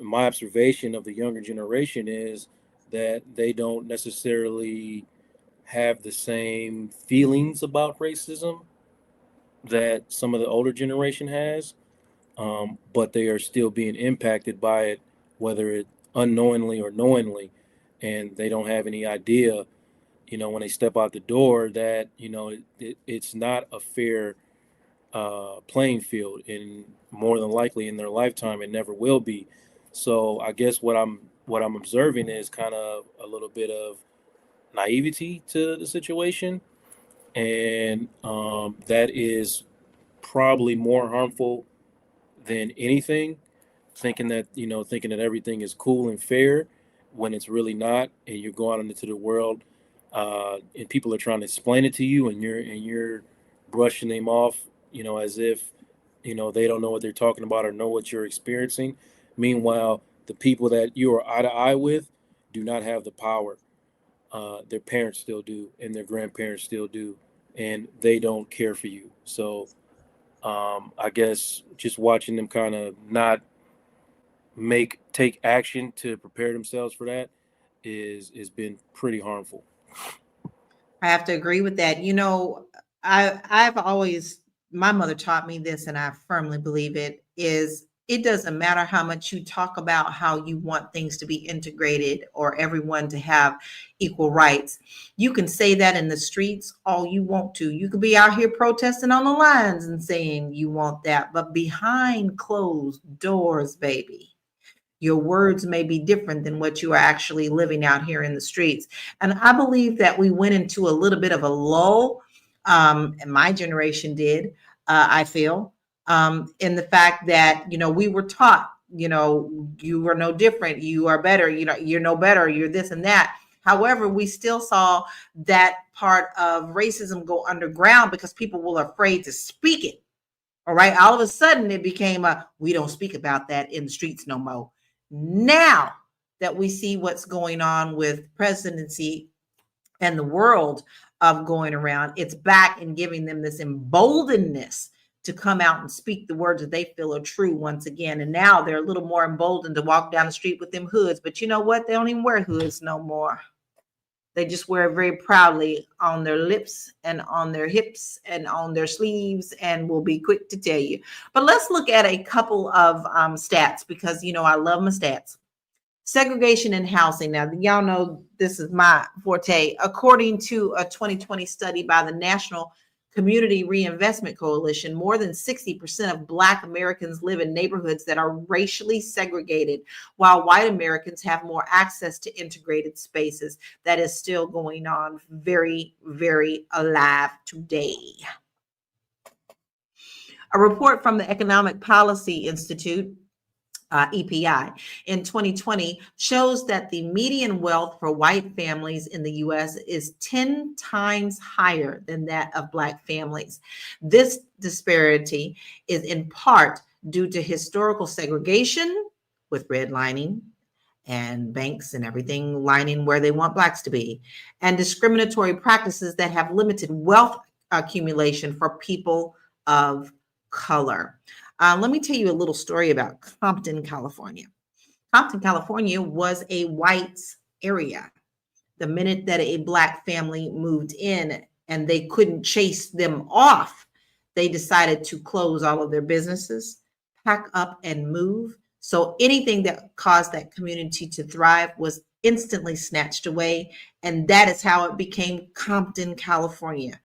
my observation of the younger generation is that they don't necessarily have the same feelings about racism that some of the older generation has, but they are still being impacted by it, whether it unknowingly or knowingly, and they don't have any idea, when they step out the door that it's not a fair playing field, and more than likely in their lifetime it never will be. So I guess what I'm observing is kind of a little bit of naivety to the situation, and that is probably more harmful than anything. Thinking that everything is cool and fair when it's really not, and you're going out into the world, and people are trying to explain it to you, and you're brushing them off, as if they don't know what they're talking about or know what you're experiencing. Meanwhile, the people that you are eye to eye with do not have the power. Their parents still do, and their grandparents still do, and they don't care for you. So I guess just watching them kind of not take action to prepare themselves for that is been pretty harmful. I have to agree with that. I've always, my mother taught me this, and I firmly believe it is, it doesn't matter how much you talk about how you want things to be integrated or everyone to have equal rights. You can say that in the streets all you want to. You could be out here protesting on the lines and saying you want that, but behind closed doors, baby, your words may be different than what you are actually living out here in the streets. And I believe that we went into a little bit of a lull, and my generation did, I feel, in the fact that, we were taught, you are no different, you are better, you're no better, you're this and that. However, we still saw that part of racism go underground because people were afraid to speak it. All right. All of a sudden, it became we don't speak about that in the streets no more. Now that we see what's going on with presidency and the world of going around, it's back and giving them this emboldenedness to come out and speak the words that they feel are true once again. And now they're a little more emboldened to walk down the street with them hoods. But you know what? They don't even wear hoods no more. They just wear it very proudly on their lips and on their hips and on their sleeves, and will be quick to tell you. But let's look at a couple of stats, because, I love my stats. Segregation in housing. Now, y'all know this is my forte. According to a 2020 study by the National Community Reinvestment Coalition, more than 60% of Black Americans live in neighborhoods that are racially segregated, while white Americans have more access to integrated spaces. That is still going on, very, very alive today. A report from the Economic Policy Institute, EPI, in 2020 shows that the median wealth for white families in the U.S. is 10 times higher than that of Black families. This disparity is in part due to historical segregation, with redlining and banks and everything lining where they want Blacks to be, and discriminatory practices that have limited wealth accumulation for people of color. Let me tell you a little story about Compton, California. Compton, California was a white area. The minute that a Black family moved in and they couldn't chase them off, they decided to close all of their businesses, pack up and move. So anything that caused that community to thrive was instantly snatched away. And that is how it became Compton, California.